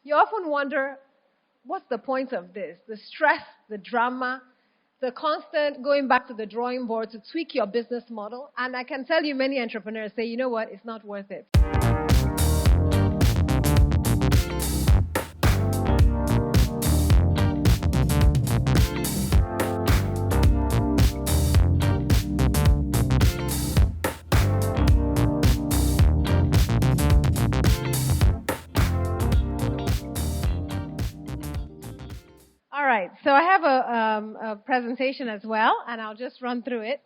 you often wonder, what's the point of this? The stress, the drama, the constant going back to the drawing board to tweak your business model. And I can tell you many entrepreneurs say, you know what, it's not worth it. All right, so I have a presentation as well, and I'll just run through it.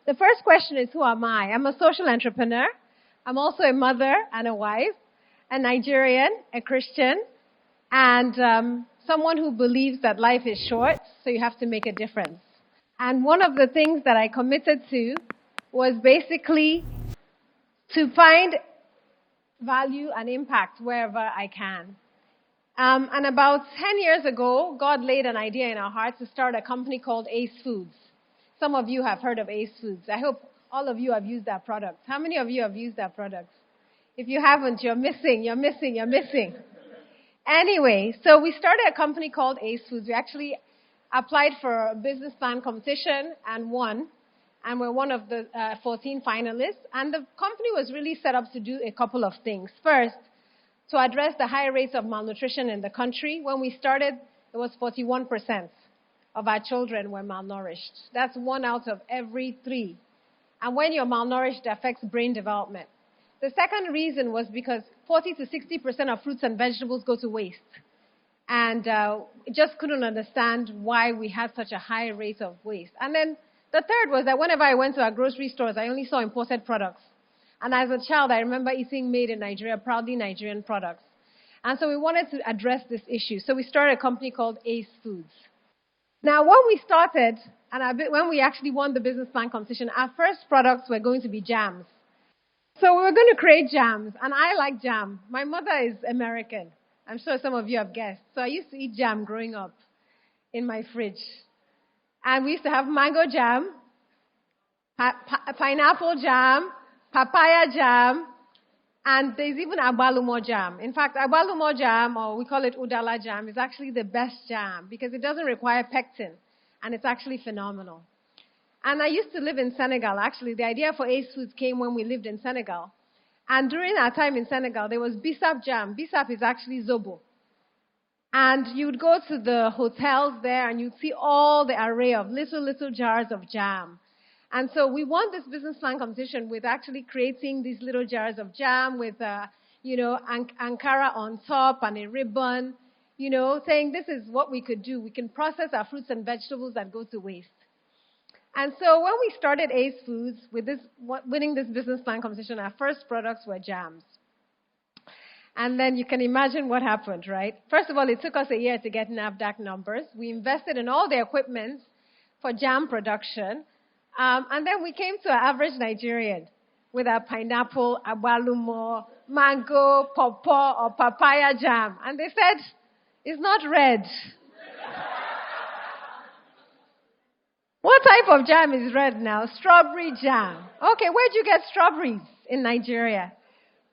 The first question is, who am I? I'm a social entrepreneur. I'm also a mother and a wife, a Nigerian, a Christian, and someone who believes that life is short, so you have to make a difference. And one of the things that I committed to was basically to find value and impact wherever I can. And about 10 years ago, God laid an idea in our hearts to start a company called AACE Foods. Some of you have heard of AACE Foods. I hope all of you have used that product. How many of you have used that product? If you haven't, you're missing. Anyway, so we started a company called AACE Foods. We actually applied for a business plan competition and won. And we're one of the 14 finalists. And the company was really set up to do a couple of things. First, to address the high rates of malnutrition in the country. When we started, it was 41% of our children were malnourished. That's 1 out of every 3. And when you're malnourished, it affects brain development. The second reason was because 40 to 60% of fruits and vegetables go to waste. And just couldn't understand why we had such a high rate of waste. And then the third was that whenever I went to our grocery stores, I only saw imported products. And as a child, I remember eating made in Nigeria, proudly Nigerian products. And so we wanted to address this issue. So we started a company called AACE Foods. Now, when we started, and when we actually won the business plan competition, our first products were going to be jams. So we were going to create jams, and I like jam. My mother is American. I'm sure some of you have guessed. So I used to eat jam growing up in my fridge. And we used to have mango jam, pineapple jam, papaya jam, and there's even agbalumo jam. In fact, agbalumo jam, or we call it udala jam, is actually the best jam because it doesn't require pectin, and it's actually phenomenal. And I used to live in Senegal. Actually, the idea for AACE Foods came when we lived in Senegal. And during our time in Senegal, there was Bissap jam. Bissap is actually zobo. And you would go to the hotels there, and you'd see all the array of little jars of jam. And so we won this business plan competition with actually creating these little jars of jam with, Ankara on top and a ribbon, saying this is what we could do. We can process our fruits and vegetables that go to waste. And so when we started AACE Foods, with winning this business plan competition, our first products were jams. And then you can imagine what happened, right? First of all, it took us a year to get NAFDAC numbers. We invested in all the equipment for jam production. And then we came to an average Nigerian with our pineapple, agbalumo, mango, pawpaw, or papaya jam. And they said, it's not red. What type of jam is red now? Strawberry jam. Okay, where'd you get strawberries in Nigeria?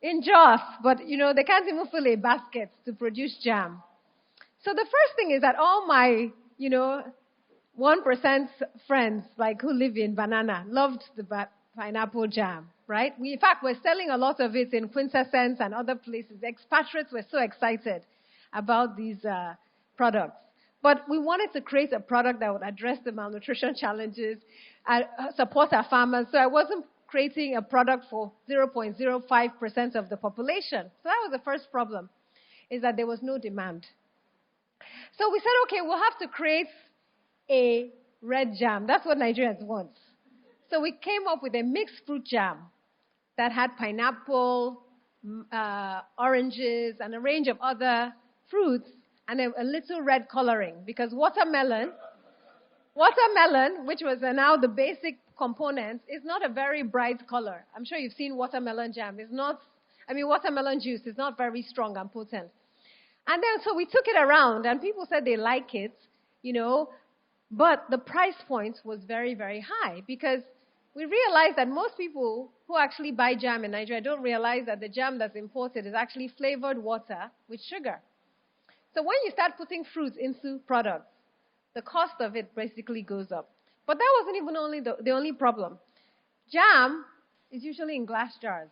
In Jos, but they can't even fill a basket to produce jam. So the first thing is that all my, 1% friends, who live in Banana, loved the pineapple jam, right? In fact, we're selling a lot of it in Quintessence and other places. Expatriates were so excited about these products. But we wanted to create a product that would address the malnutrition challenges, support our farmers. So I wasn't creating a product for 0.05% of the population. So that was the first problem, is that there was no demand. So we said, okay, we'll have to create a red jam. That's what Nigerians want. So we came up with a mixed fruit jam that had pineapple, oranges, and a range of other fruits, and a little red coloring. Because watermelon, which was now the basic component, is not a very bright color. I'm sure you've seen watermelon jam. Watermelon juice is not very strong and potent. And then so we took it around, and people said they like it, but the price point was very, very high because we realized that most people who actually buy jam in Nigeria don't realize that the jam that's imported is actually flavored water with sugar. So when you start putting fruits into products, the cost of it basically goes up. But that wasn't even only the only problem. Jam is usually in glass jars.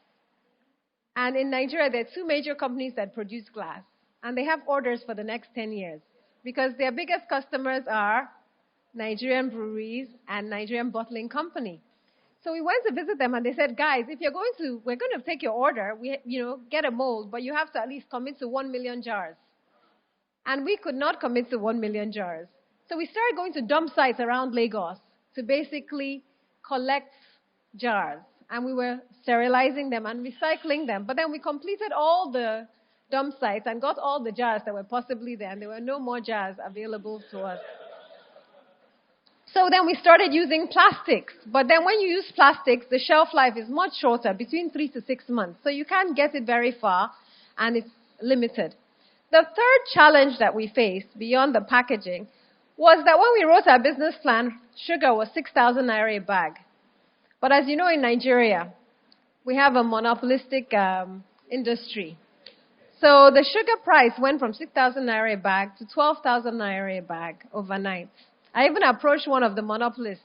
And in Nigeria, there are two major companies that produce glass. And they have orders for the next 10 years. Because their biggest customers are Nigerian breweries and Nigerian bottling company. So we went to visit them and they said, guys, if we're going to take your order, get a mold, but you have to at least commit to 1 million jars. And we could not commit to 1 million jars. So we started going to dump sites around Lagos to basically collect jars. And we were sterilizing them and recycling them. But then we completed all the dump sites and got all the jars that were possibly there. And there were no more jars available to us. So then we started using plastics. But then when you use plastics, the shelf life is much shorter, between 3 to 6 months. So you can't get it very far, and it's limited. The third challenge that we faced, beyond the packaging, was that when we wrote our business plan, sugar was 6,000 naira a bag. But as you know, in Nigeria, we have a monopolistic industry. So the sugar price went from 6,000 naira a bag to 12,000 naira a bag overnight. I even approached one of the monopolists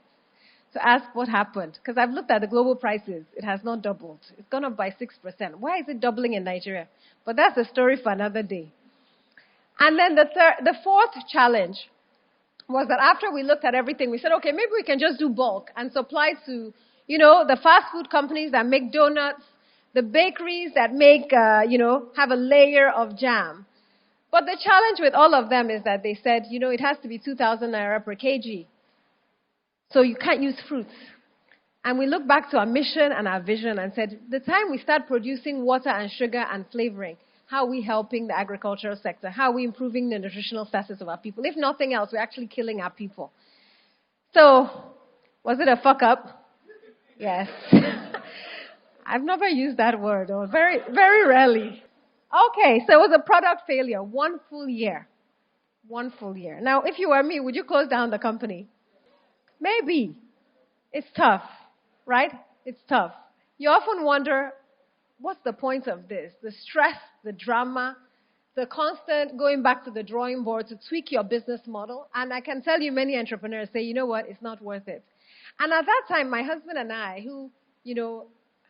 to ask what happened, because I've looked at the global prices. It has not doubled. It's gone up by 6%. Why is it doubling in Nigeria? But that's a story for another day. And then the fourth challenge was that after we looked at everything, we said, okay, maybe we can just do bulk and supply to, the fast food companies that make donuts, the bakeries that make, have a layer of jam. But the challenge with all of them is that they said, it has to be 2,000 naira per kg. So you can't use fruits. And we looked back to our mission and our vision and said, the time we start producing water and sugar and flavoring, how are we helping the agricultural sector? How are we improving the nutritional status of our people? If nothing else, we're actually killing our people. So, was it a fuck up? Yes. I've never used that word, or very, very rarely. Okay, so it was a product failure, 1 full year. 1 full year. Now, if you were me, would you close down the company? Maybe. It's tough, right? It's tough. You often wonder, what's the point of this? The stress, the drama, the constant going back to the drawing board to tweak your business model. And I can tell you many entrepreneurs say, you know what, it's not worth it. And at that time, my husband and I, who,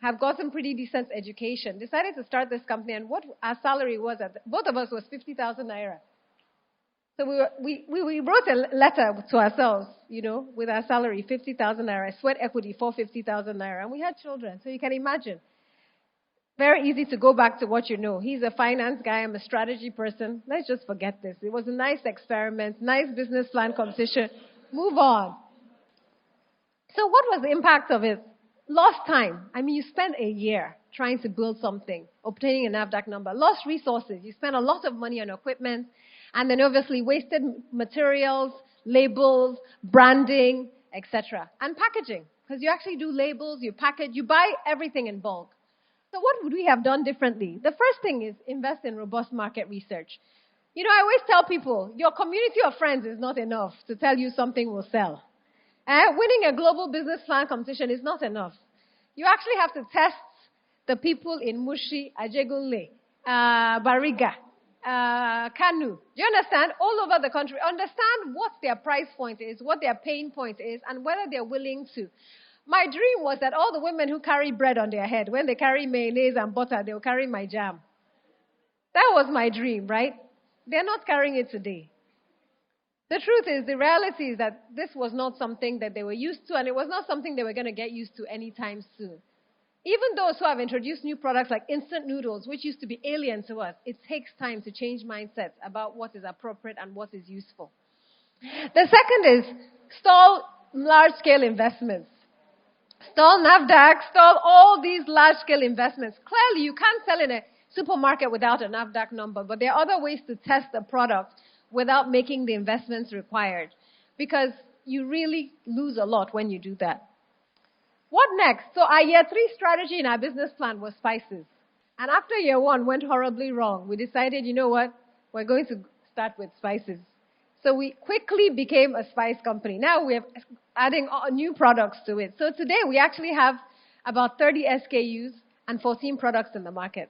have gotten pretty decent education, decided to start this company. And what our salary was, both of us, was 50,000 naira. So we wrote a letter to ourselves, with our salary, 50,000 naira, sweat equity, 450,000 naira. And we had children. So you can imagine. Very easy to go back to what you know. He's a finance guy. I'm a strategy person. Let's just forget this. It was a nice experiment, nice business plan competition. Move on. So what was the impact of it? Lost time. You spent a year trying to build something, obtaining a NAFDAC number. Lost resources. You spent a lot of money on equipment, and then obviously wasted materials, labels, branding, etc. And packaging, because you actually do labels, you package, you buy everything in bulk. So what would we have done differently? The first thing is invest in robust market research. I always tell people, your community of friends is not enough to tell you something will sell. Winning a global business plan competition is not enough. You actually have to test the people in Mushi, Ajegunle, Bariga, Kanu. Do you understand? All over the country. Understand what their price point is, what their pain point is, and whether they're willing to. My dream was that all the women who carry bread on their head, when they carry mayonnaise and butter, they'll carry my jam. That was my dream, right? They're not carrying it today. The truth is, the reality is that this was not something that they were used to, and it was not something they were going to get used to anytime soon. Even those who have introduced new products like instant noodles, which used to be alien to us, it takes time to change mindsets about what is appropriate and what is useful. The second is stall large-scale investments. Stall NAFDAC, stall all these large-scale investments. Clearly, you can't sell in a supermarket without a NAFDAC number, but there are other ways to test the product without making the investments required, because you really lose a lot when you do that. What next? So our year 3 strategy in our business plan was spices. And after year 1 went horribly wrong, we decided, you know what? We're going to start with spices. So we quickly became a spice company. Now we're adding new products to it. So today we actually have about 30 SKUs and 14 products in the market.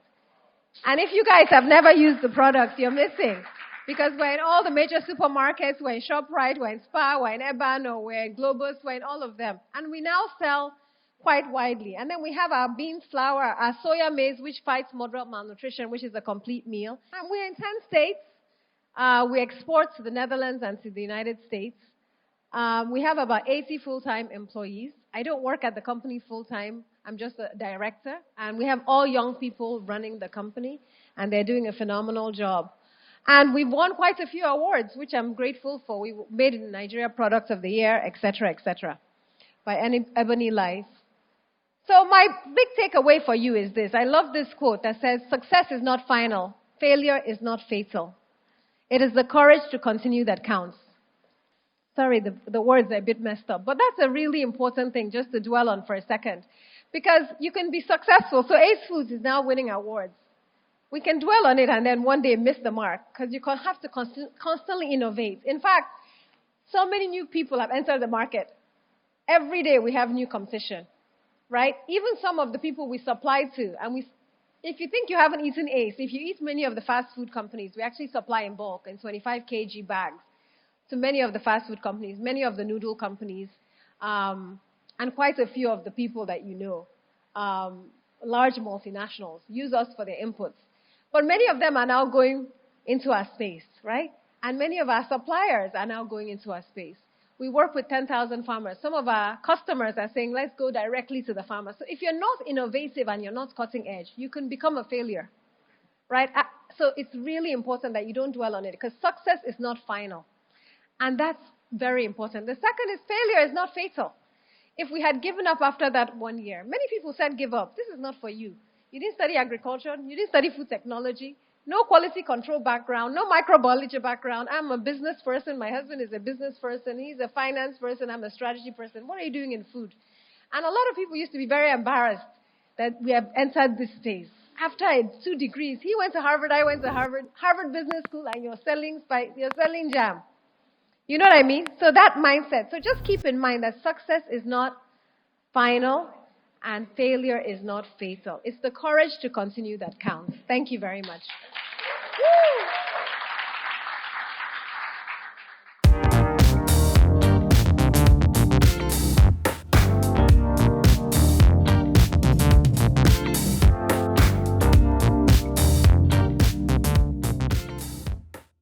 And if you guys have never used the products, you're missing. Because we're in all the major supermarkets, we're in ShopRite, we're in Spar, we're in Ebano, we're in Globus, we're in all of them. And we now sell quite widely. And then we have our beans flour, our soya maize, which fights moderate malnutrition, which is a complete meal. And we're in 10 states. We export to the Netherlands and to the United States. We have about 80 full-time employees. I don't work at the company full-time. I'm just a director. And we have all young people running the company, and they're doing a phenomenal job. And we've won quite a few awards, which I'm grateful for. We made in Nigeria Products of the Year, etc., by Ebony Life. So my big takeaway for you is this. I love this quote that says, success is not final. Failure is not fatal. It is the courage to continue that counts. Sorry, the words are a bit messed up. But that's a really important thing just to dwell on for a second. Because you can be successful. So AACE Foods is now winning awards. We can dwell on it and then one day miss the mark. Because you have to constantly innovate. In fact, so many new people have entered the market. Every day we have new competition. Right? Even some of the people we supply to. And if you think you haven't eaten AACE, if you eat many of the fast food companies, we actually supply in bulk in 25 kg bags to many of the fast food companies, many of the noodle companies, and quite a few of the people that you know, large multinationals, use us for their inputs. But many of them are now going into our space, right? And many of our suppliers are now going into our space. We work with 10,000 farmers. Some of our customers are saying, let's go directly to the farmer. So if you're not innovative and you're not cutting edge, you can become a failure, right? So it's really important that you don't dwell on it because success is not final. And that's very important. The second is failure is not fatal. If we had given up after that 1 year, many people said give up. This is not for you. You didn't study agriculture. You didn't study food technology. No quality control background. No microbiology background. I'm a business person. My husband is a business person. He's a finance person. I'm a strategy person. What are you doing in food? And a lot of people used to be very embarrassed that we have entered this space. After I had 2 degrees, he went to Harvard, I went to Harvard, Harvard Business School, and you're selling jam. You know what I mean? So that mindset. So just keep in mind that success is not final and failure is not fatal. It's the courage to continue that counts. Thank you very much. Woo!